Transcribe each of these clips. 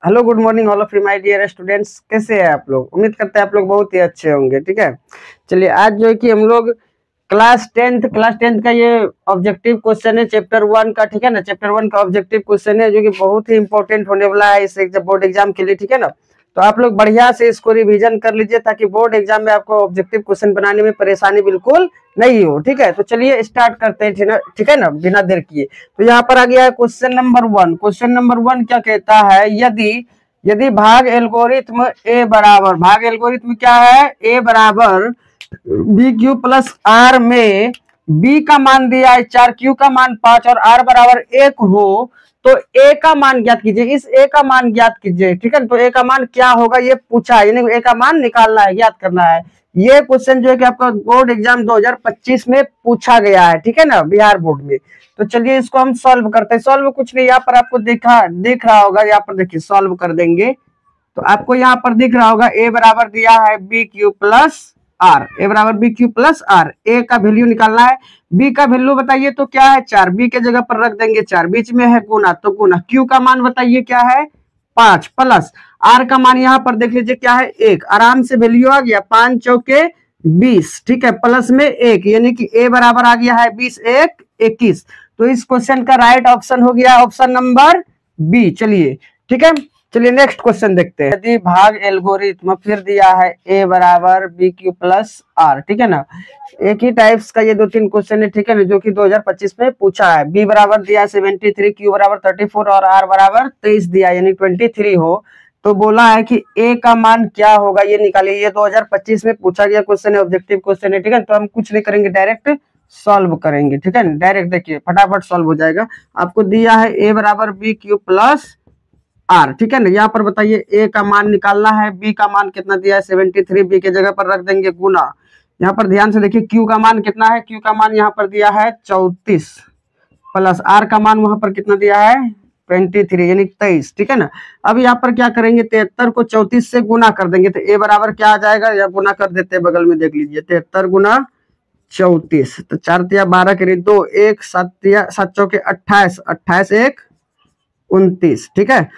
Hello, good morning all of you my dear students. कैसे हैं आप लोग? उम्मीद करते हैं आप लोग बहुत ही अच्छे होंगे। ठीक है, चलिए आज जो है कि हम लोग क्लास टेंथ का ये ऑब्जेक्टिव क्वेश्चन है चैप्टर 1 का। ठीक है ना, चैप्टर 1 का ऑब्जेक्टिव क्वेश्चन है जो कि बहुत ही इंपॉर्टेंट होने वाला है इस बोर्ड एग्जाम के लिए। ठीक है ना, तो आप लोग बढ़िया से इसको रिवीजन कर लीजिए ताकि बोर्ड एग्जाम में आपको ऑब्जेक्टिव क्वेश्चन बनाने में परेशानी बिल्कुल नहीं हो। ठीक है, तो चलिए स्टार्ट करते हैं। ठीक है ना, बिना देर किए। तो यहाँ पर आ गया है क्वेश्चन नंबर 1। क्वेश्चन नंबर 1 क्या कहता है, यदि यदि भाग एल्गोरिथ्म क्या है, ए बराबर बी क्यू प्लस आर में बी का मान दिया है 4, क्यू का मान 5 और आर बराबर 1 हो तो ए का मान ज्ञात कीजिए। इस ए का मान ज्ञात कीजिए। ठीक है, तो ए का मान क्या होगा ये पूछा है, यानी ए का मान निकालना है, ज्ञात करना है। ये क्वेश्चन जो है कि आपका बोर्ड एग्जाम 2025 में पूछा गया है। ठीक है ना, बिहार बोर्ड में। तो चलिए इसको हम सॉल्व करते हैं। सॉल्व कुछ नहीं, यहाँ पर आपको दिख रहा होगा, यहाँ पर देखिए सॉल्व कर देंगे तो आपको यहाँ पर दिख रहा होगा ए बराबर दिया है बी क्यू प्लस आर। ए बराबर बी क्यू प्लस आर। ए का वैल्यू निकालना है, बी का वैल्यू बताइए तो क्या है 4, बी के जगह पर रख देंगे 4, बीच में है गुना तो गुना। क्यू का मान बताइए क्या है 5 प्लस आर का मान यहाँ पर देख लीजिए क्या है 1। आराम से वैल्यू आ गया 5 चौके 20। ठीक है, प्लस में 1 यानी कि ए बराबर आ गया है 20 1 21। तो इस क्वेश्चन का राइट ऑप्शन हो गया ऑप्शन नंबर बी। चलिए ठीक है, चलिए नेक्स्ट क्वेश्चन देखते हैं। यदि भाग एल्गोरिथ्म फिर दिया है ए बराबर बी क्यू प्लस आर। ठीक है ना, एक ही टाइप्स का ये 2-3 क्वेश्चन है। ठीक है ना, जो कि 2025 में पूछा है। बी बराबर दिया है 73, क्यू बराबर 34 और आर बराबर 23 दिया यानी 23 हो तो बोला है कि ए का मान क्या होगा ये निकालिए। ये 2025 में पूछा गया क्वेश्चन है, ऑब्जेक्टिव क्वेश्चन है। ठीक है, तो हम कुछ नहीं करेंगे, डायरेक्ट सॉल्व करेंगे। ठीक है, डायरेक्ट देखिए फटाफट सॉल्व हो जाएगा। आपको दिया है ए बराबर बी क्यू प्लस आर। ठीक है ना, यहाँ पर बताइए ए का मान निकालना है, बी का मान कितना दिया है 73, बी के जगह पर रख देंगे गुना। यहाँ पर ध्यान से देखिए क्यू का मान कितना है, क्यू का मान यहाँ पर दिया है 34 प्लस आर का मान वहां पर कितना दिया है 23 यानी 23। ठीक है ना, अब यहाँ पर क्या करेंगे 73 को 34 से गुना कर देंगे तो ए बराबर क्या आ जाएगा, या गुना कर देते हैं बगल में देख लीजिए 73 गुना 34 तो 4 तिया 12 करिए 2 1 7 तिया 7 चौके 28 28 1 29। ठीक है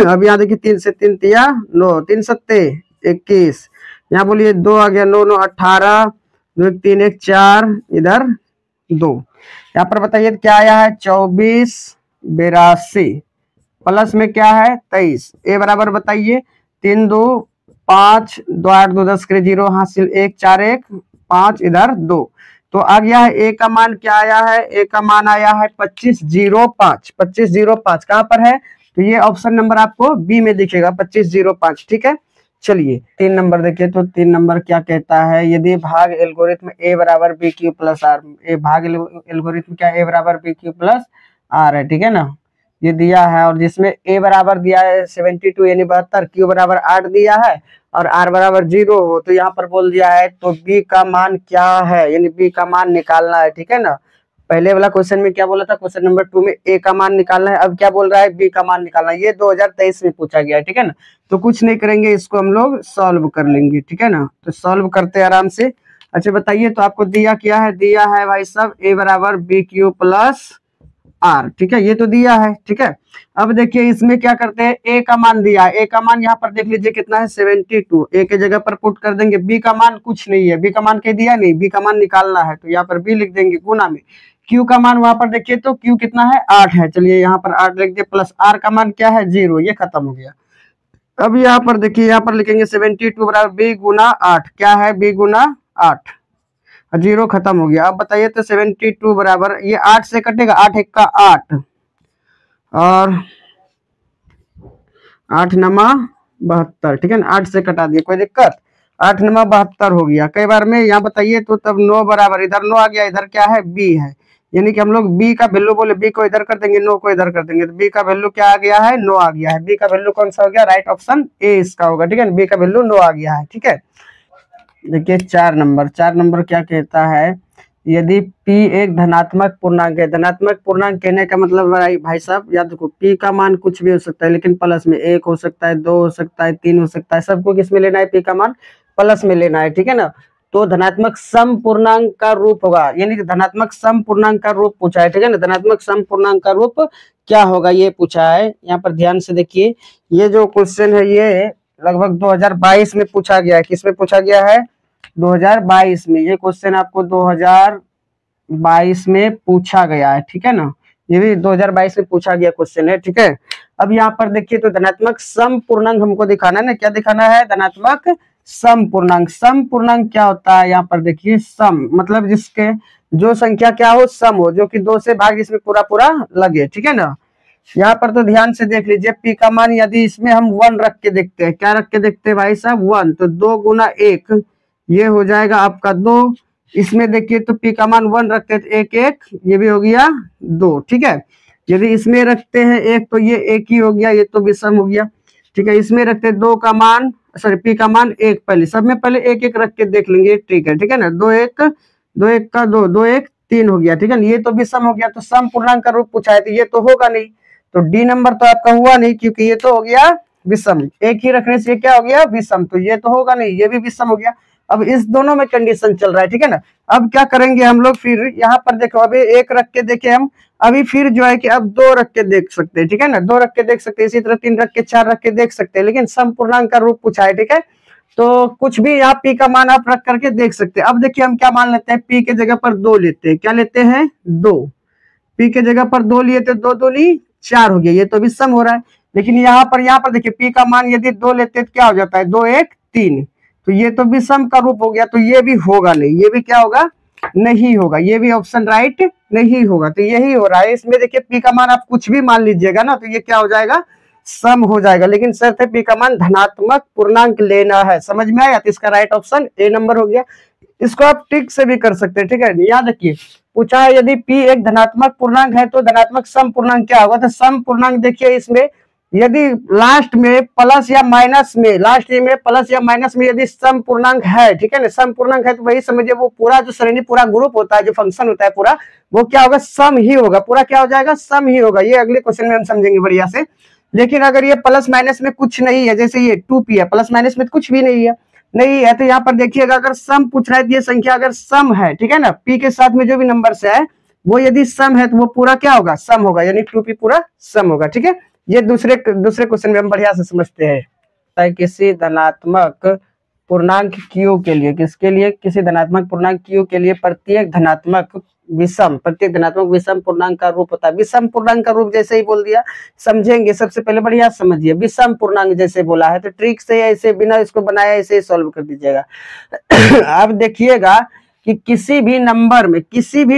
अब यहाँ देखिए 3 से 3 तिया 9 3 सत्ते 21। यहाँ बोलिए 2 आ गया 9 9 18 2 1 3 1 4 इधर 2। यहाँ पर बताइए क्या आया है 24 82 प्लस में क्या है 23। ए बराबर बताइए 3 2 5 2 8 2 10 करे 0 हासिल 1 4 1 5 इधर 2। तो आ गया है ए का मान क्या आया है, ए का मान आया है 2505। 2505 कहाँ पर है तो ये ऑप्शन नंबर आपको बी में दिखेगा 2505। ठीक है, चलिए 3 नंबर देखिए। तो 3 नंबर क्या कहता है, यदि भाग एल्गोरिथ्म ए बराबर बी क्यू प्लस आर। ए भाग एल्गोरिथ्म क्या ए बराबर बी क्यू प्लस आर है। ठीक है ना, ये दिया है और जिसमें ए बराबर दिया है 72 यानी 72, क्यू बराबर 8 दिया है और आर बराबर 0 हो तो यहाँ पर बोल दिया है तो बी का मान क्या है, यानी बी का मान निकालना है। ठीक है ना, पहले वाला क्वेश्चन में क्या बोला था, क्वेश्चन नंबर 2 में ए का मान निकालना है, अब क्या बोल रहा है बी का मान निकालना है। ये 2023 में पूछा गया है। ठीक है ना, तो कुछ नहीं करेंगे, इसको हम लोग सॉल्व कर लेंगे। ठीक है ना, तो सॉल्व करते हैं आराम से। अच्छा बताइए तो आपको दिया क्या है, दिया है भाई साहब ए बराबर बी क्यू प्लस आर। ठीक है, ये तो दिया है। ठीक है, अब देखिए इसमें क्या करते हैं, ए का मान दिया है, ए का मान यहाँ पर देख लीजिए कितना है 72। ए के जगह पर पुट कर देंगे, बी का मान कुछ नहीं है, बी का मान कह दिया नहीं, बी का मान निकालना है तो यहाँ पर बी लिख देंगे गुना में। क्यू का मान वहां पर देखिए तो क्यू कितना है 8 है, चलिए यहाँ पर 8 लिख दिए प्लस आर का मान क्या है 0, ये खत्म हो गया। अब यहाँ पर देखिए यहाँ पर लिखेंगे 72 बराबर बी गुना 8, क्या है बी गुना 8, 0 खत्म हो गया। अब बताइए तो 72 बराबर ये 8 से कटेगा, 8 1 का 8 और 8 नमा 72। ठीक है ना, 8 से कटा दिए कोई दिक्कत, 8 नमा 72 हो गया। कई बार में यहाँ बताइए तो तब 9 बराबर इधर 9 आ गया, इधर क्या है बी है, यानी कि हम लोग बी का वैल्यू बोले बी को इधर कर देंगे 9 को इधर कर देंगे तो बी का वैल्यू क्या आ गया है 9 आ गया है। बी का वैल्यू कौन सा हो गया, राइट ऑप्शन ए इसका होगा। ठीक है, बी का वैल्यू 9 आ गया है। ठीक है, देखिए 4 नंबर क्या कहता है, यदि p एक धनात्मक पूर्णांक है। धनात्मक पूर्णांक कहने का मतलब भाई साहब याद रखो p का मान कुछ भी हो सकता है, लेकिन प्लस में 1 हो सकता है 2 हो सकता है 3 हो सकता है, सबको किस में लेना है p का मान प्लस में लेना है। ठीक है ना, तो धनात्मक सम पूर्णांक का रूप होगा, यानी कि धनात्मक सम पूर्णांक का रूप पूछा है, ठीक है ना। धनात्मक सम पूर्णांक का रूप क्या होगा ये पूछा है। यहाँ पर ध्यान से देखिए, ये जो क्वेश्चन है ये लगभग 2022 में पूछा गया है। किसमें पूछा गया है? 2022 में। ये क्वेश्चन आपको 2022 में पूछा गया है, ठीक है ना। ये भी 2022 में पूछा गया क्वेश्चन है, ठीक है। अब यहाँ पर देखिए, तो धनात्मक सम पूर्णांक हमको दिखाना है ना। क्या दिखाना है? धनात्मक सम पूर्णांक। सम पूर्णांक क्या होता है? यहाँ पर देखिए, सम मतलब जिसके जो संख्या क्या हो, सम हो, जो कि 2 से भाग जिसमें पूरा पूरा लगे, ठीक है ना। यहाँ पर तो ध्यान से देख लीजिए, पी का मान यदि इसमें हम 1 रख के देखते हैं, क्या रख के देखते हैं भाई साहब? 1, तो 2 गुना 1 ये हो जाएगा आपका 2। इसमें देखिए तो पी का मान 1 रखते हैं तो 1 1 ये भी हो गया 2, ठीक है। यदि इसमें रखते हैं 1 तो ये 1 ही हो गया, ये तो विषम हो गया, ठीक है। इसमें रखते हैं 2 का मान, सॉरी पी का मान 1, पहले सब में पहले 1 1 रख के देख लेंगे, ठीक है ना। 2 1 2 1 का 2 2 1 3 हो गया, ठीक है ना। ये तो विषम हो गया, तो सम पूर्णांक का रूप पूछा है तो ये तो होगा नहीं, तो डी नंबर तो आपका हुआ नहीं, क्योंकि ये तो हो गया विषम। एक ही रखने से क्या हो गया? विषम, तो ये तो होगा नहीं, ये भी विषम हो गया। अब इस दोनों में कंडीशन चल रहा है, ठीक है ना। अब क्या करेंगे हम लोग, फिर यहाँ पर देखो, अभी 1 रख के देखे हम, अभी फिर जो है कि अब 2 रख के देख सकते हैं, ठीक है ना। 2 रख के देख सकते हैं, इसी तरह 3 रख के, 4 रख के देख सकते हैं, लेकिन सम पूर्णांक का रूप पूछा है, ठीक है। तो कुछ भी यहाँ पी का मान आप रख करके देख सकते हैं। अब देखिए हम क्या मान लेते हैं, पी के जगह पर 2 लेते हैं। क्या लेते हैं? 2। पी के जगह पर 2 लिए तो 2 दूनी 4 हो गया, ये तो भी सम हो रहा है। लेकिन यहाँ पर देखिए, पी का मान यदि 2 लेते तो क्या हो जाता है? 2 1 3, तो ये तो विषम का रूप हो गया, तो ये भी होगा नहीं, ये भी क्या होगा? नहीं होगा, ये भी ऑप्शन राइट नहीं होगा। तो यही हो रहा है इसमें। देखिए पी का मान आप कुछ भी मान लीजिएगा ना, तो ये क्या हो जाएगा? सम हो जाएगा, लेकिन शर्त है पी का मान धनात्मक पूर्णांक लेना है। समझ में आया? तो इसका राइट ऑप्शन ए नंबर हो गया। इसको आप टिक से भी कर सकते हैं, ठीक है। याद रखिए, पूछा है यदि p एक धनात्मक पूर्णांक है तो धनात्मक सम पूर्णांक क्या होगा? तो सम पूर्णांक देखिए, इसमें यदि लास्ट में प्लस या माइनस में, लास्ट में प्लस या माइनस में यदि सम पूर्णांक है, ठीक है ना, सम पूर्णांक है, तो वही समझिए वो पूरा जो श्रेणी, पूरा ग्रुप होता है, जो फंक्शन होता है पूरा, वो क्या होगा? सम ही होगा, पूरा क्या हो जाएगा? सम ही होगा। ये अगले क्वेश्चन में हम समझेंगे बढ़िया से। लेकिन अगर ये प्लस माइनस में कुछ नहीं है, जैसे ये 2p है, प्लस माइनस में कुछ भी नहीं है, तो यहाँ पर देखिएगा, अगर सम पूछ रहा है, ये संख्या अगर सम है, ठीक है ना, p के साथ में जो भी नंबर से है वो यदि सम है, तो वो पूरा क्या होगा? सम होगा, यानी 2p पूरा सम होगा, ठीक है। ये दूसरे क्वेश्चन में हम बढ़िया से समझते हैं। किसी धनात्मक पूर्णांक q के लिए, किसके लिए? किसी धनात्मक पूर्णांक q के लिए प्रत्येक धनात्मक विषम पूर्णांक का रूप होता है। विषम पूर्णांक का रूप जैसे ही बोल दिया, समझेंगे, सबसे पहले बढ़िया समझिए। विषम पूर्णांक जैसे बोला है तो ट्रिक से ऐसे बिना इसको बनाया ऐसे ही सॉल्व कर दीजिएगा। अब देखिएगा कि किसी भी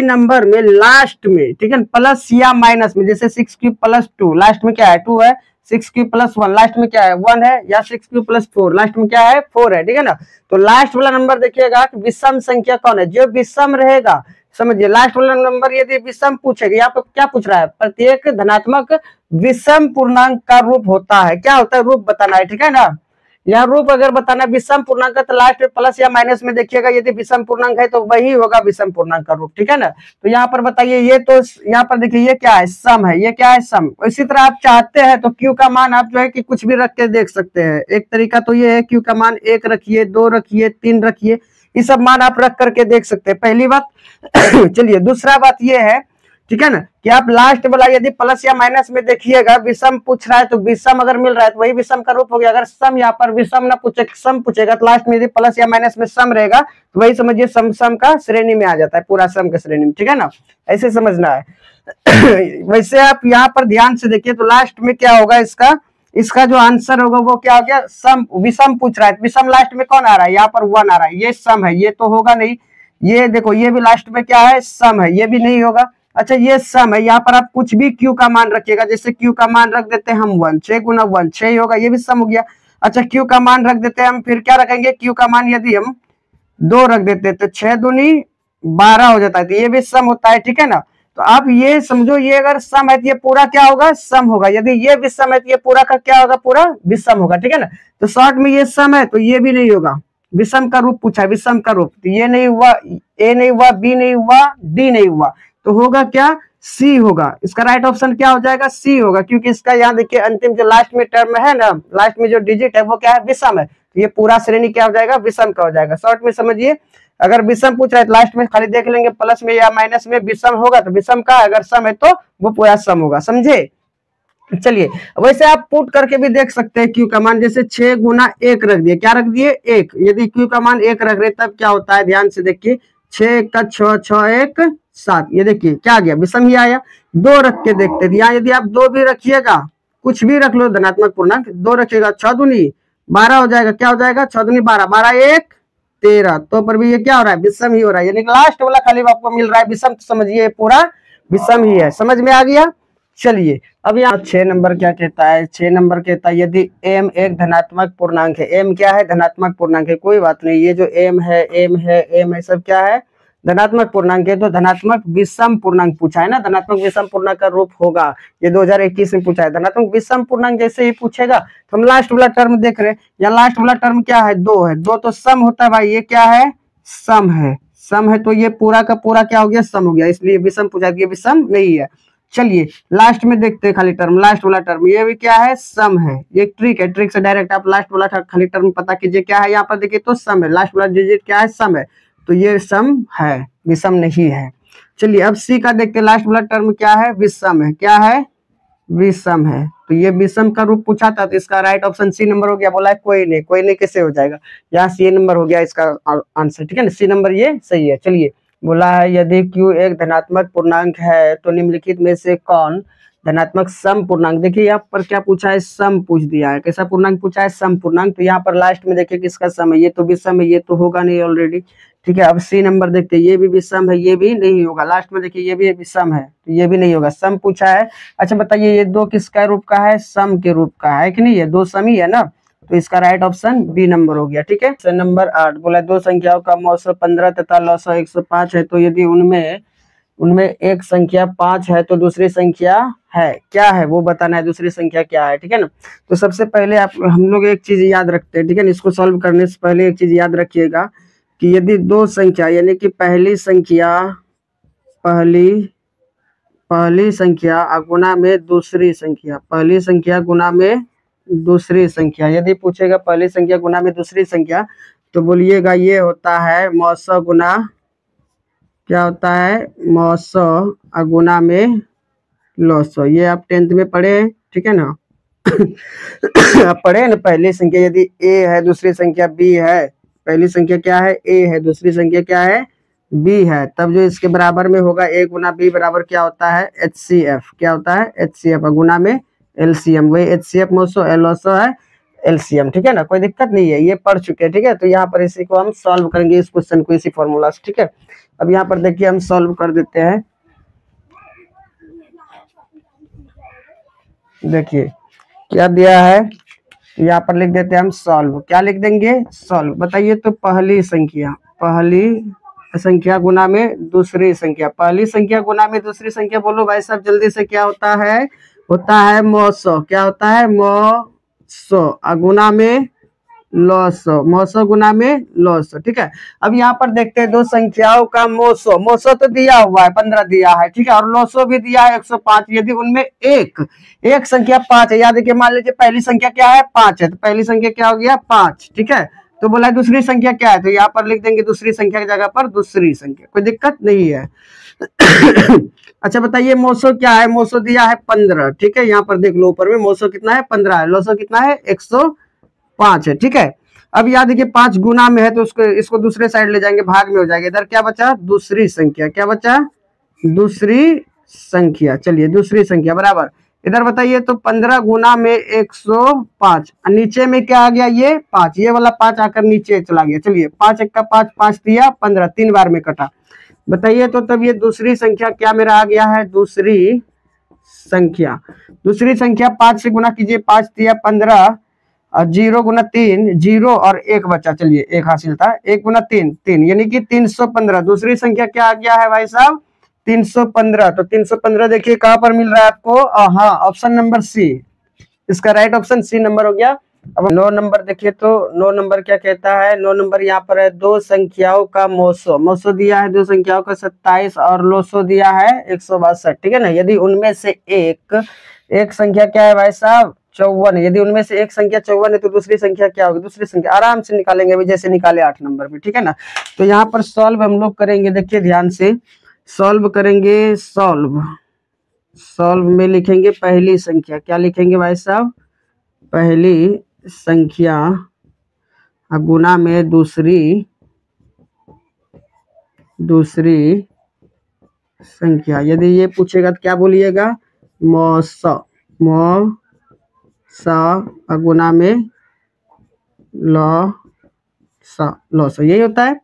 नंबर में लास्ट में, ठीक है, प्लस या माइनस में, जैसे 6 क्यूब प्लस 2, लास्ट में क्या है? 2 है। 6 क्यूब प्लस 1, लास्ट में क्या है? 1 है। या 6 क्यूब प्लस 4, लास्ट में क्या है? 4 है, ठीक है ना। तो लास्ट वाला नंबर देखिएगा कि विषम संख्या कौन है? जो विषम रहेगा, समझिए, लास्ट वाला नंबर यदि विषम पूछेगा, यहाँ पर क्या पूछ रहा है? प्रत्येक धनात्मक विषम पूर्णांक का रूप होता है। क्या होता है? रूप बताना है, ठीक है ना। यहाँ रूप अगर बताना विषम पूर्णांक का, तो लास्ट में प्लस या माइनस में देखिएगा, यदि विषम पूर्णांक है तो वही होगा विषम पूर्णांक का रूप, ठीक है ना। तो यहाँ पर बताइए, ये तो यहाँ पर देखिए ये क्या है? सम है। ये क्या है? सम। इसी तरह आप चाहते हैं तो क्यू का मान आप जो है कि कुछ भी रख के देख सकते हैं। एक तरीका तो ये है, क्यू का मान 1 रखिए, 2 रखिए, 3 रखिए, ये सब मान आप रख करके देख सकते हैं, पहली बात। चलिए, दूसरा बात ये है, ठीक है ना, कि आप लास्ट वाला यदि प्लस या माइनस में देखिएगा, विषम पूछ रहा है तो विषम अगर मिल रहा है तो वही विषम का रूप हो गया। अगर सम यहाँ पर विषम ना पूछे, सम पूछेगा, तो लास्ट में यदि प्लस या माइनस में सम रहेगा तो वही समझिए सम का श्रेणी में आ जाता है, पूरा सम के श्रेणी में, ठीक है ना। ऐसे समझना है। वैसे आप यहाँ पर ध्यान से देखिए, तो लास्ट में क्या होगा? इसका जो आंसर होगा वो क्या हो गया? सम। विषम पूछ रहा है, विषम लास्ट में कौन आ रहा है? यहाँ पर 1 आ रहा है, ये सम है, ये तो होगा नहीं। ये देखो, ये भी लास्ट में क्या है? सम है, ये भी नहीं होगा। अच्छा, ये सम है, यहाँ पर आप कुछ भी क्यू का मान रखिएगा, जैसे क्यू का मान रख देते हैं हम 1, 6 गुना 1 6 ही होगा, ये भी सम हो गया। अच्छा, क्यू का मान रख देते हैं हम, फिर क्या रखेंगे? क्यू का मान यदि हम 2 रख देते तो 6 दूनी 12 हो जाता है, तो ये भी सम होता है, ठीक है ना। तो आप ये समझो, ये अगर सम है तो ये पूरा क्या होगा? सम होगा। यदि ये विषम है तो ये पूरा का क्या होगा? पूरा विषम होगा, ठीक है ना। तो शॉर्ट में ये सम है तो ये भी नहीं होगा, विषम का रूप पूछा है, विषम का रूप, तो ये नहीं हुआ, ए नहीं हुआ, बी नहीं हुआ, डी नहीं हुआ, तो होगा क्या? सी होगा। इसका राइट ऑप्शन क्या हो जाएगा? सी होगा, क्योंकि इसका यहाँ देखिए अंतिम जो लास्ट में टर्म है ना, लास्ट में जो डिजिट है वो क्या है? विषम है, तो ये पूरा श्रेणी क्या हो जाएगा? विषम का हो जाएगा। शॉर्ट में समझिए, अगर विषम पूछ रहा है तो लास्ट में खाली देख लेंगे प्लस में या माइनस में विषम होगा तो विषम का, अगर सम है तो वो पूरा सम होगा, समझे। चलिए वैसे आप पुट करके भी देख सकते हैं क्यू का मान, जैसे 6 गुना 1 रख दिए, क्या रख दिए 1, यदि क्यू का मान 1 रख रहे तब क्या होता है, ध्यान से देखिए 6 का 6, 6 1 7, ये देखिए क्या आ गया, विषम ही आया। 2 रख के देखते हैं, यहाँ यदि आप 2 भी रखिएगा, कुछ भी रख लो धनात्मक पूर्णांक, 2 रखिएगा 6 दूनी 12 हो जाएगा, क्या हो जाएगा 6 दूनी 12, 12 1 13, तो पर भी ये क्या हो रहा है, विषम ही हो रहा है, यानी लास्ट वाला खाली आपको मिल रहा है विषम, तो समझिए पूरा विषम ही है, समझ में आ गया। चलिए अब यहाँ 6 नंबर क्या कहता है, 6 नंबर कहता है यदि m एक धनात्मक पूर्णांक है, m क्या है, धनात्मक पूर्णांक है, कोई बात नहीं, ये जो m है सब क्या है, धनात्मक पूर्णांक है, तो धनात्मक विषम पूर्णांक पूछा है ना, धनात्मक विषम पूर्णांक का रूप होगा, ये 2021 में पूछा है, धनात्मक विषम पूर्णांक जैसे ही पूछेगा तो हम लास्ट वाला टर्म देख रहे हैं, या लास्ट वाला टर्म क्या है, 2 है, 2 तो सम होता है भाई, ये क्या है, सम है, सम है, तो ये पूरा का पूरा क्या हो गया, सम हो गया, इसलिए विषम पूछा, ये विषम नहीं है। चलिए लास्ट में देखते हैं खाली टर्म, लास्ट वाला टर्म ये भी क्या है, सम है, ये ट्रिक है, ट्रिक से डायरेक्ट आप लास्ट वाला खाली टर्म पता कीजिए क्या है, यहाँ पर देखिए तो सम है, लास्ट वाला डिजिट क्या है, सम है, तो ये सम है, विषम नहीं है। चलिए अब सी का देखते हैं, लास्ट वाला टर्म क्या है, विषम है, क्या है, विषम है, तो ये विषम का रूप पूछा था, तो इसका राइट ऑप्शन सी नंबर हो गया, बोला है कोई नहीं, कोई नहीं कैसे हो जाएगा, यहाँ सी नंबर हो गया इसका आंसर, ठीक है ना, सी नंबर ये सही है। चलिए बोला है यदि q एक धनात्मक पूर्णांक है तो निम्नलिखित में से कौन धनात्मक सम पूर्णांक, देखिए यहाँ पर क्या पूछा है, सम पूछ दिया है, कैसा पूर्णांक पूछा है, सम पूर्णांक, तो यहाँ पर लास्ट में देखिए किसका सम है, ये तो विषम है, ये तो होगा नहीं ऑलरेडी, ठीक है। अब सी नंबर देखते हैं, ये भी विषम है, ये भी नहीं होगा, लास्ट में देखिए ये भी विषम है, तो ये भी नहीं होगा, सम पूछा है। अच्छा बताइए ये 2 किसका रूप का है, सम के रूप का है कि नहीं, ये 2 सम ही है ना, तो इसका राइट ऑप्शन बी नंबर हो गया, ठीक है। क्वेश्चन नंबर 8 बोला 2 संख्याओं का मौसो 15 तथा लौसो 105 है, तो यदि उनमें एक संख्या 5 है तो दूसरी संख्या है, क्या है वो बताना है, दूसरी संख्या क्या है, ठीक है ना। तो सबसे पहले आप हम लोग एक चीज याद रखते हैं, ठीक है ना, इसको सॉल्व करने से पहले एक चीज याद रखिएगा कि यदि 2 संख्या यानी कि पहली संख्या गुना में दूसरी संख्या, पहली संख्या गुना में दूसरी संख्या, यदि पूछेगा पहली संख्या गुना में दूसरी संख्या तो बोलिएगा ये होता है मौसो गुना, क्या होता है, मौसो गुना में लौसो, ये आप 10th में पढ़े हैं, ठीक है ना आप पढ़े ना, पहली संख्या यदि a है दूसरी संख्या b है, पहली संख्या क्या है a है, दूसरी संख्या क्या है b है, तब जो इसके बराबर में होगा a गुना b बराबर क्या होता है HCF, क्या होता है HCF गुना में LCM, वही HCF मौसो लौसो है LCM, ठीक है ना, कोई दिक्कत नहीं है, ये पढ़ चुके हैं, ठीक है। तो यहाँ पर इसी को हम सॉल्व करेंगे इस क्वेश्चन को इसी फॉर्मूला से, ठीक है। अब यहाँ पर देखिए हम सॉल्व कर देते हैं, देखिए क्या दिया है, यहाँ पर लिख देते हैं हम सॉल्व, क्या लिख देंगे सॉल्व, बताइए तो पहली संख्या गुना में दूसरी संख्या, पहली संख्या गुना में दूसरी संख्या, बोलो भाई साहब जल्दी से, क्या होता है मौसो, क्या होता है मौसो गुना में लौसो, मौसो गुना में लौसो, ठीक है। अब यहाँ पर देखते हैं 2 संख्याओं का मौसो तो दिया हुआ है 15 दिया है, ठीक है, और लौसो भी दिया है 105, यदि उनमें एक संख्या 5 है, याद देखिए मान लीजिए पहली संख्या क्या है 5 है, तो पहली संख्या क्या हो गया 5, ठीक है, तो बोला दूसरी संख्या क्या है, तो यहाँ पर लिख देंगे दूसरी संख्या की जगह पर दूसरी संख्या, कोई दिक्कत नहीं है अच्छा बताइए मौसो क्या है, मौसो दिया है 15, ठीक है, यहाँ पर देख लो ऊपर में मौसो कितना है 15 है, लौसो कितना है 105 है, ठीक है। अब याद देखिए 5 गुना में है तो इसको दूसरे साइड ले जाएंगे, भाग में हो जाएगा, इधर क्या बचा दूसरी संख्या, क्या बचा दूसरी संख्या, चलिए दूसरी संख्या बराबर, इधर बताइए तो 15 गुना में 105, नीचे में क्या आ गया ये 5, ये वाला 5 आकर नीचे चला गया, चलिए 5 1 का 5, 5 दिया 15, 3 बार में कटा, बताइए तो तब ये दूसरी संख्या क्या मेरा आ गया है, दूसरी संख्या 5 से गुना कीजिए, 5 दिया 15 और 0 गुना 3 0 और 1 बचा, चलिए 1 हासिल था, 1 गुना 3 3 यानी कि 315, दूसरी संख्या क्या आ गया है भाई साहब 315, तो 315 देखिए कहां पर मिल रहा है आपको, हाँ ऑप्शन नंबर सी, इसका राइट ऑप्शन सी नंबर हो गया। अब 9 नंबर देखिए तो 9 नंबर क्या कहता है, 9 नंबर यहाँ पर है 2 संख्याओं का मौसो दिया है 2 संख्याओं का 27 और लौसो दिया है 162, ठीक है ना, यदि उनमें से एक संख्या क्या है भाई साहब 54 है। यदि उनमें से एक संख्या 54 है तो दूसरी संख्या क्या होगी? दूसरी संख्या आराम से निकालेंगे अभी, जैसे निकाले 8 नंबर में, ठीक है ना। तो यहाँ पर सॉल्व हम लोग करेंगे, देखिए ध्यान से सॉल्व करेंगे। सॉल्व में लिखेंगे पहली संख्या, क्या लिखेंगे भाई साहब? पहली संख्या गुना में दूसरी संख्या। यदि ये पूछेगा तो क्या बोलिएगा? मौसा गुना में लौसा, यही होता है।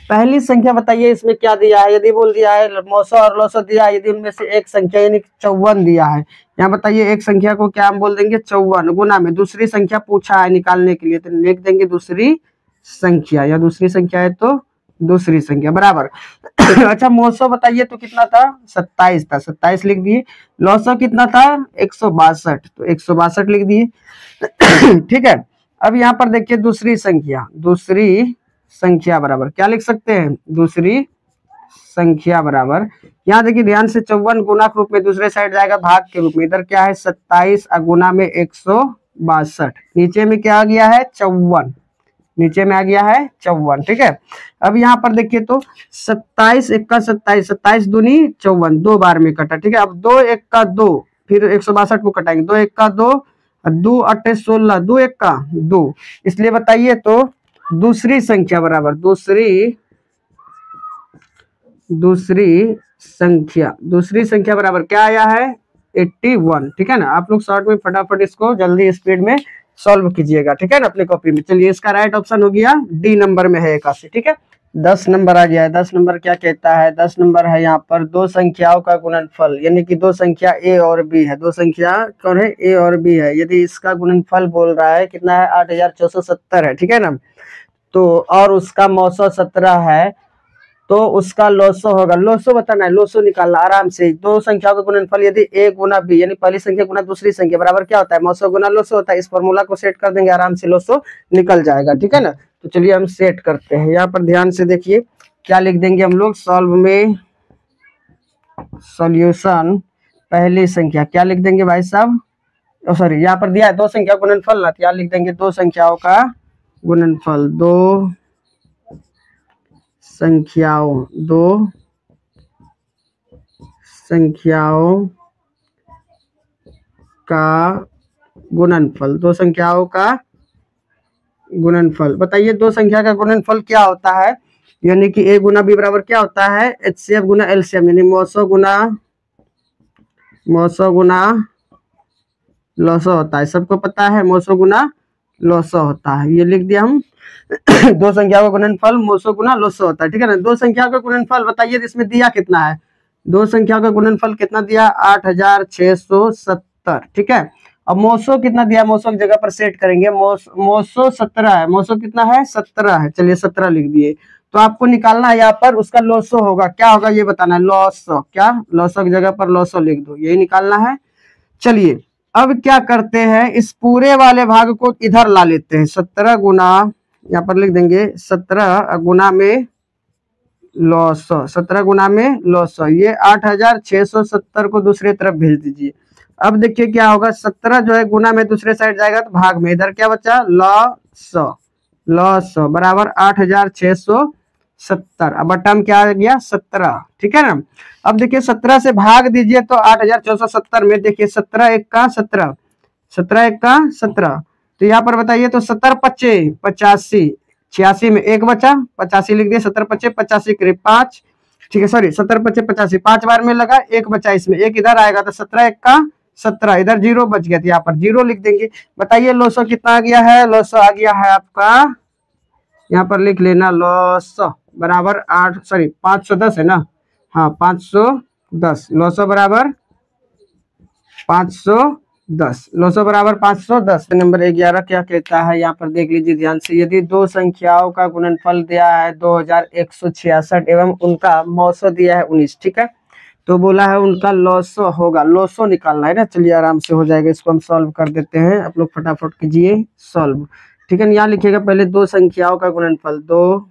पहली संख्या बताइए इसमें क्या दिया है? यदि बोल दिया है मौसा और लौसा दिया है, यदि उनमें से एक संख्या यानी 54 दिया है, यहाँ बताइए एक संख्या को क्या हम बोल देंगे? 54 गुना में दूसरी संख्या पूछा है निकालने के लिए, तो लिख देंगे दूसरी संख्या, या दूसरी संख्या है तो दूसरी संख्या बराबर। अच्छा मौसा बताइए तो कितना था? 27 था, 27 लिख दिए। लौसा कितना था? 162, तो 162 लिख दिए। ठीक है। अब यहाँ पर देखिए दूसरी संख्या बराबर क्या लिख सकते हैं? दूसरी संख्या बराबर, यहाँ देखिए ध्यान से 54 गुणक रूप में दूसरे साइड जाएगा भाग के रूप में। इधर क्या है? 27 गुना में 162, नीचे में क्या आ गया है? 54, नीचे में आ गया है 54, ठीक है। अब यहाँ पर देखिए तो 27 1 का 27, 27 दूनी 54, 2 बार में कटा, ठीक है। अब 2 1 का 2, फिर 162 को कटाएंगे, 2 1 का 2, 2 8 16, 2 1 का 2, इसलिए बताइए तो दूसरी संख्या बराबर दूसरी संख्या बराबर क्या आया है? 81, ठीक है ना। आप लोग शॉर्ट में फटाफट इसको जल्दी स्पीड में सॉल्व कीजिएगा, ठीक है ना, अपनी कॉपी में। चलिए इसका राइट ऑप्शन हो गया डी नंबर में है 81, ठीक है। 10 नंबर आ गया है। 10 नंबर क्या कहता है? 10 नंबर है यहाँ पर दो संख्याओं का गुणनफल, यानी कि दो संख्या ए और बी है। दो संख्या कौन है? ए और बी है। यदि इसका गुणनफल बोल रहा है कितना है? 8470 है, ठीक है ना। तो और उसका मौसो 17 है, तो उसका लोसो होगा। लोसो बताना है, लोसो निकालना आराम से। दो संख्याओं का गुणनफल यदि ए गुना बी, यानी पहली संख्या गुना दूसरी संख्या बराबर क्या होता है? मौसो गुना लोसो होता है। इस फॉर्मूला को सेट कर देंगे, आराम से लोसो निकल जाएगा, ठीक है ना। तो चलिए हम सेट करते हैं। यहाँ पर ध्यान से देखिए क्या लिख देंगे हम लोग सॉल्व में। सॉल्यूशन पहली संख्या क्या लिख देंगे भाई साहब? सॉरी, यहाँ पर दिया है दो संख्या गुणनफल ना, क्या लिख देंगे? दो संख्याओं का गुणनफल, दो संख्याओं का गुणनफल, दो संख्याओं का गुणनफल। बताइए दो संख्या का गुणनफल क्या होता है? यानी कि ए गुना बी बराबर क्या होता है? एचसीएफ गुना एलसीएम, यानी मौसो गुना लौसो होता है। सबको पता है मौसो गुना लौसो होता है, ये लिख दिया हम। दो संख्या का गुणनफल मौसो गुना लौसो होता है, ठीक है ना। दो संख्या का गुणनफल बताइए इसमें दिया कितना है? दो संख्या का गुणनफल कितना दिया? 8670, ठीक है। अब मौसो कितना दिया? मौसो की जगह पर सेट करेंगे। मौसो 17 है, मौसो कितना है? 17 है, चलिए 17 लिख दिए। तो आपको निकालना है यहाँ पर उसका लौसो होगा, क्या होगा ये बताना है। लौसो, क्या? लौसो की जगह पर लौसो लिख दो, यही निकालना है। चलिए अब क्या करते हैं, इस पूरे वाले भाग को इधर ला लेते हैं। 17 गुना, यहाँ पर लिख देंगे 17 गुना में लौसो, 17 गुना में लौसो, ये 8670 को दूसरी तरफ भेज दीजिए। अब देखिए क्या होगा, 17 जो है गुना में दूसरे साइड जाएगा तो भाग में, इधर क्या बचा? लौसो बराबर 8670। अब बट्टा में क्या आ गया? 17, ठीक है ना। अब देखिए 17 से भाग दीजिए तो 8470 में देखिए 17 1 का 17, 17 1 का 17, तो यहाँ पर बताइए तो 70 पच्चे 85, 86 में एक बचा, 85 लिख दिए। 70 पच्चे 85 करीब 5, ठीक है, सॉरी 70 पच्चे 85, 5 बार में लगा, एक बचा, इसमें एक इधर आएगा तो 17 1 का 17, इधर जीरो बच गया, तो यहाँ पर जीरो लिख देंगे। बताइए लौसो कितना आ गया है? लौसो आ गया है आपका, यहाँ पर लिख लेना, लौसो बराबर 510 है ना। हाँ 510, लौसो बराबर 510, लौसो बराबर 510। नंबर 11 क्या कहता है? यहाँ पर देख लीजिए ध्यान से। यदि दो संख्याओं का गुणनफल दिया है 2166 एवं उनका मौसो दिया है 19, ठीक है, तो बोला है उनका लौसो होगा। लौसो निकालना है ना, चलिए आराम से हो जाएगा, इसको हम सॉल्व कर देते हैं। आप लोग फटाफट कीजिए सॉल्व, ठीक है। यहाँ लिखिएगा पहले दो संख्याओं का गुणनफल, दो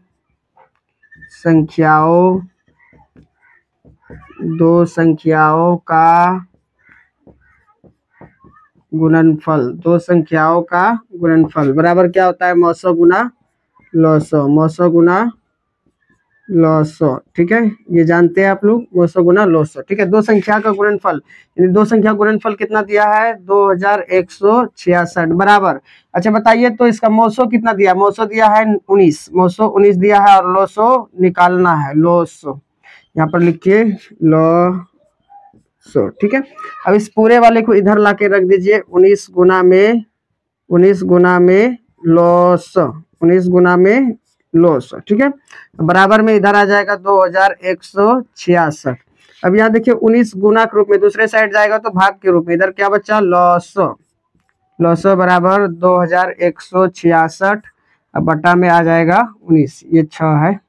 संख्याओं का गुणनफल, दो संख्याओं का गुणनफल बराबर क्या होता है, मौसो गुना लौसो, मौसो गुना लौसो। ठीक है, ये जानते हैं आप लोग, मौसो गुना लौसो। ठीक है, दो संख्या का गुणनफल, यानी दो संख्या गुणनफल कितना दिया है, 2166 बराबर। अच्छा बताइए तो इसका मौसो कितना दिया, मौसो दिया है 19, मौसो 19 दिया है, और लौसो निकालना है, लौसो यहाँ पर लिखिए लौसो। ठीक है, अब इस पूरे वाले को इधर लाके रख दीजिए, 19 गुना में लौसो, 19 गुना में लौसो। ठीक है, बराबर में इधर आ जाएगा 2166। अब यहाँ देखिए 19 गुना के रूप में दूसरे साइड जाएगा तो भाग के रूप में, इधर क्या बचा, लौसो, लौसो बराबर 2166, अब बटा में आ जाएगा 19, ये 6 है।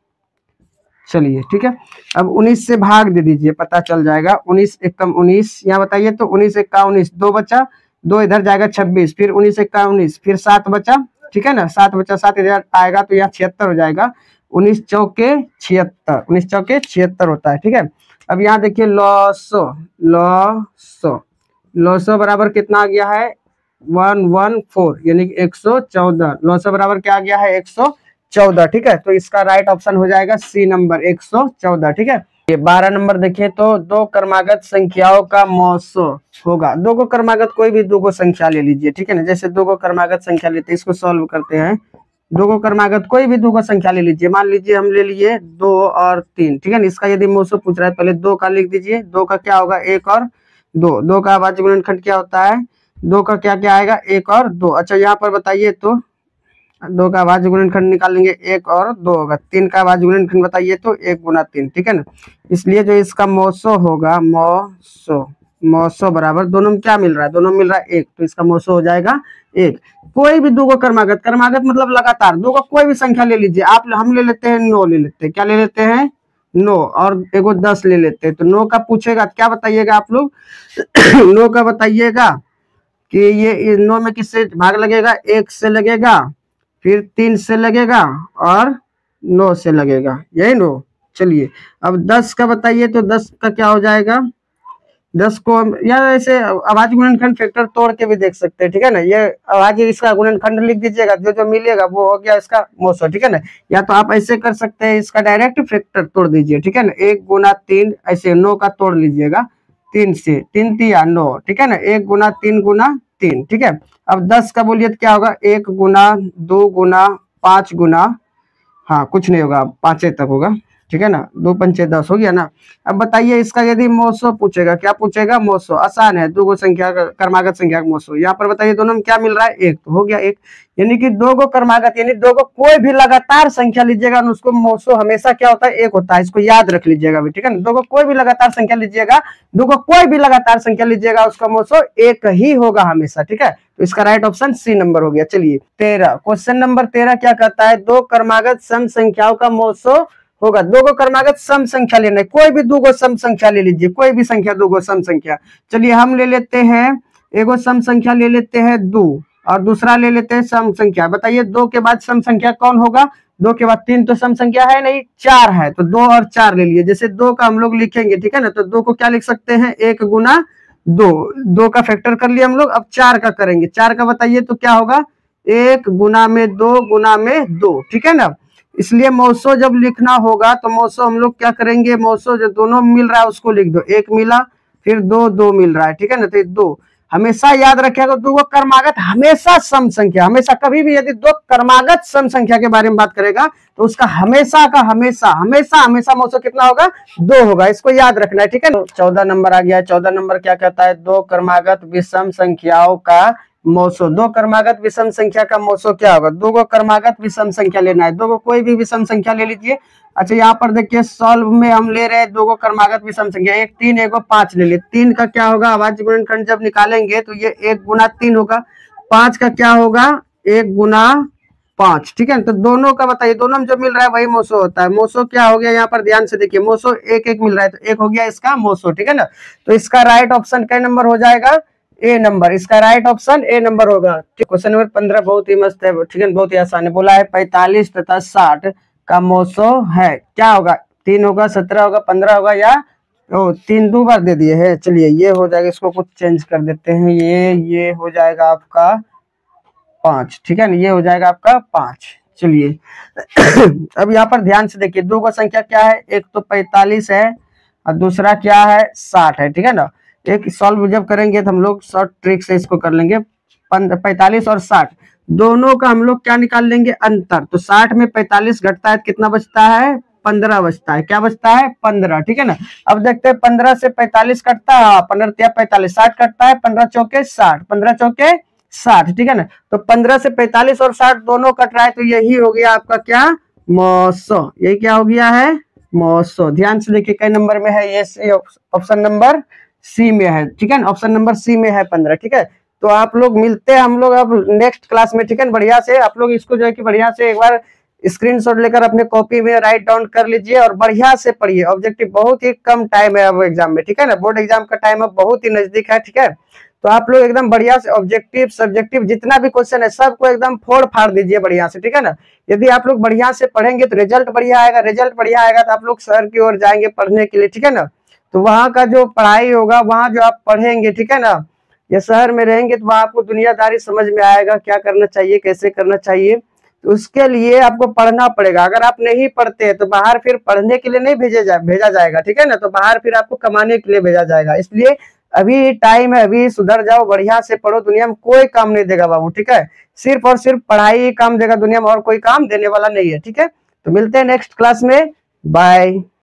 चलिए ठीक है, अब 19 से भाग दे दीजिए, पता चल जाएगा, 19 एकम 19, यहाँ बताइए तो 19 एक्का 19, 2 बचा, 2 इधर जाएगा 26, फिर 19 एक्का 19, फिर 7 बचा। ठीक है ना, 7 बचा, 7 इधर आएगा तो यहाँ 76 हो जाएगा, 19 चौके 76, 19 चौके 76 होता है। ठीक है, अब यहाँ देखिए लौसो, लौसो, लौसो बराबर कितना आ गया है, 114, यानी कि 114, लौसो बराबर क्या आ गया है, 114। ठीक है, तो इसका राइट ऑप्शन हो जाएगा सी नंबर, 114। ठीक है, ये 12 नंबर देखिए तो दो क्रमागत संख्याओं का मौसो होगा, दो को क्रमागत कोई भी दो को संख्या ले लीजिए। ठीक है ना, जैसे दो को क्रमागत संख्या लेते हैं, इसको सॉल्व करते हैं, दो को क्रमागत कोई भी दो को संख्या ले लीजिए, मान लीजिए हम ले लिए 2 और 3। ठीक है ना, इसका यदि मौसो पूछ रहा है, पहले 2 का लिख दीजिए, 2 का क्या होगा, 1 और 2, 2 का अभाज्य गुणनखंड क्या होता है, 2 का क्या क्या आएगा, 1 और 2। अच्छा यहाँ पर बताइए तो 2 का अभाज्य गुणनखंड निकालेंगे, 1 और 2 होगा, 3 का अभाज्य गुणनखंड बताइए तो 1 गुना 3। ठीक है ना, इसलिए जो इसका मौसो होगा, मौसो, मौसो बराबर दोनों में क्या मिल रहा है, दोनों मिल रहा है 1, तो इसका मौसो हो जाएगा 1। कोई भी दो को क्रमागत, क्रमागत मतलब लगातार, दो का कोई भी संख्या ले लीजिए आप, हम ले लेते हैं 9 ले लेते हैं, क्या ले लेते हैं 9, और एगो 10 ले लेते हैं, तो 9 का पूछेगा क्या बताइएगा आप लोग 9 का बताइएगा कि ये 9 में किससे भाग लगेगा, 1 से लगेगा, फिर 3 से लगेगा, और 9 से लगेगा, यही 9। चलिए अब 10 का बताइए तो 10 का क्या हो जाएगा, 10 को यार ऐसे अभाज्य गुणनखंड फैक्टर तोड़ के भी देख सकते हैं। ठीक है ना, ये अभाज्य इसका गुणनखंड लिख दीजिएगा, जो जो मिलेगा वो हो गया इसका मौसो। ठीक है ना, या तो आप ऐसे कर सकते हैं, इसका डायरेक्ट फैक्टर तोड़ दीजिए। ठीक है ना, 1 गुना 3, ऐसे 9 का तोड़ लीजिएगा 3 से, 3 तिया 9। ठीक है ना, 1 गुना 3 गुना 3। ठीक है, अब 10 का बोलिए तो क्या होगा, 1 गुना 2 गुना 5 गुना, हाँ कुछ नहीं होगा, 5 तक होगा। ठीक है ना, 2 पंचे 10 हो गया ना। अब बताइए इसका यदि मौसो पूछेगा, क्या पूछेगा, मौसो, आसान है, दो गो संख्या का क्रमागत संख्या का मौसो। यहाँ पर बताइए दोनों में क्या मिल रहा है, 1, तो हो गया 1, यानी कि दो गो क्रमागत, यानी दो गो कोई भी लगातार संख्या लीजिएगा उसको मौसो हमेशा क्या होता है, 1 होता है, इसको याद रख लीजिएगा भी। ठीक है ना, दो गो कोई भी लगातार संख्या लीजिएगा, दो गो कोई भी लगातार संख्या लीजिएगा, उसका मौसो 1 ही होगा हमेशा। ठीक है, तो इसका राइट ऑप्शन सी नंबर हो गया। चलिए 13, क्वेश्चन नंबर 13 क्या कहता है, दो क्रमागत सम संख्याओं का मौसो होगा, दो गो क्रमागत सम संख्या लेना है, कोई भी दो गो सम संख्या ले लीजिए, कोई भी संख्या, दो गो सम संख्या। चलिए हम ले लेते हैं, एगो सम संख्या ले लेते हैं 2, और दूसरा ले लेते हैं सम संख्या। बताइए 2 के बाद सम संख्या कौन होगा, 2 के बाद 3 तो सम संख्या है नहीं, 4 है, तो 2 और 4 ले लिए। जैसे 2 का हम लोग लिखेंगे, ठीक है ना, तो 2 को क्या लिख सकते हैं, 1 गुना 2, 2 का फैक्टर कर लिया हम लोग। अब 4 का करेंगे, 4 का बताइए तो क्या होगा, 1 गुना में 2 गुना में 2। ठीक है ना, इसलिए मौसो जब लिखना होगा तो मौसो हम लोग क्या करेंगे, मौसो जो दोनों मिल रहा है उसको लिख दो, 1 मिला, फिर 2, 2 मिल रहा है। ठीक है ना, तो 2 हमेशा याद रखिएगा, दो क्रमागत हमेशा सम संख्या, हमेशा कभी भी यदि दो क्रमागत सम संख्या के बारे में बात करेगा तो उसका हमेशा का हमेशा हमेशा हमेशा मौसो कितना होगा, 2 होगा, इसको याद रखना है। ठीक है, 14 नंबर आ गया। 14 नंबर क्या कहता है, दो क्रमागत विषम संख्याओं का मौसो, दो क्रमागत विषम संख्या का मौसो क्या होगा, दो गो क्रमागत विषम संख्या लेना है, दो गो कोई भी विषम संख्या ले लीजिए। अच्छा यहाँ पर देखिए सॉल्व में हम ले रहे हैं दो गो क्रमागत विषम संख्या, 1 3 1 5 ले लिए। 3 का क्या होगा, अभाज्य गुणनखंड जब निकालेंगे तो ये 1 गुना 3 होगा। 5 का क्या होगा, 1 गुना 5। ठीक है, तो दोनों का बताइए, दोनों में जो मिल रहा है वही मौसो होता है। मौसो क्या हो गया, यहाँ पर ध्यान से देखिए, मौसो 1 1 मिल रहा है तो 1 हो गया इसका मौसो। ठीक है ना, तो इसका राइट ऑप्शन क्या नंबर हो जाएगा, ए नंबर, इसका राइट ऑप्शन ए नंबर होगा। क्वेश्चन नंबर 15 बहुत ही मस्त है, ठीक है, बहुत ही आसान है। बोला है 45 तथा 60 का मौसो है, क्या होगा, 3 होगा, 17 होगा, 15 होगा, या ओ 3 2 बार दे दिए हैं। चलिए ये हो जाएगा, इसको कुछ चेंज कर देते हैं, ये हो जाएगा आपका 5, ठीक है ना, ये हो जाएगा आपका 5। चलिए अब यहाँ पर ध्यान से देखिए, दो का संख्या क्या है, एक तो 45 है और दूसरा क्या है 60 है, ठीक है ना। एक सॉल्व जब करेंगे तो हम लोग शॉर्ट ट्रिक से इसको कर लेंगे। 45 और 60 दोनों का हम लोग क्या निकाल लेंगे, अंतर। तो 60 में 45 घटता है, कितना बचता है, 15 बचता है। क्या बचता है, 15, ठीक है ना। अब देखते हैं 15 से 45 कटता है, 15 45, 60 कटता है, 15 चौके 60, 15 चौके 60, ठीक है ना। तो 15 से 45 और 60 दोनों कट रहा है, तो यही हो गया आपका क्या, 900। यही क्या हो गया है, 900। ध्यान से देखिए कई नंबर में है ये, ऑप्शन नंबर सी में है, ठीक है ना, ऑप्शन नंबर सी में है 15, ठीक है। तो आप लोग मिलते हैं हम लोग अब नेक्स्ट क्लास में, ठीक है। बढ़िया से आप लोग इसको जो है कि बढ़िया से एक बार स्क्रीनशॉट लेकर अपने कॉपी में राइट डाउन कर लीजिए और बढ़िया से पढ़िए। ऑब्जेक्टिव बहुत ही कम टाइम है अब एग्जाम में, ठीक है ना, बोर्ड एग्जाम का टाइम अब बहुत ही नजदीक है, ठीक है। तो आप लोग एकदम बढ़िया से ऑब्जेक्टिव सब्जेक्टिव जितना भी क्वेश्चन है सबको एकदम फोड़ फाड़ दीजिए बढ़िया से, ठीक है ना। यदि आप लोग बढ़िया से पढ़ेंगे तो रिजल्ट बढ़िया आएगा, रिजल्ट बढ़िया आएगा तो आप लोग सर की ओर जाएंगे पढ़ने के लिए, ठीक है ना। तो वहां का जो पढ़ाई होगा, वहां जो आप पढ़ेंगे, ठीक है ना, या शहर में रहेंगे तो वहां आपको दुनियादारी समझ में आएगा, क्या करना चाहिए, कैसे करना चाहिए। तो उसके लिए आपको पढ़ना पड़ेगा। अगर आप नहीं पढ़ते हैं तो बाहर फिर पढ़ने के लिए नहीं भेजा जाएगा, ठीक है ना। तो बाहर फिर आपको कमाने के लिए भेजा जाएगा। इसलिए अभी टाइम है, अभी सुधर जाओ, बढ़िया से पढ़ो। दुनिया में कोई काम नहीं देगा बाबू, ठीक है। सिर्फ और सिर्फ पढ़ाई ही काम देगा दुनिया में, और कोई काम देने वाला नहीं है, ठीक है। तो मिलते हैं नेक्स्ट क्लास में, बाय।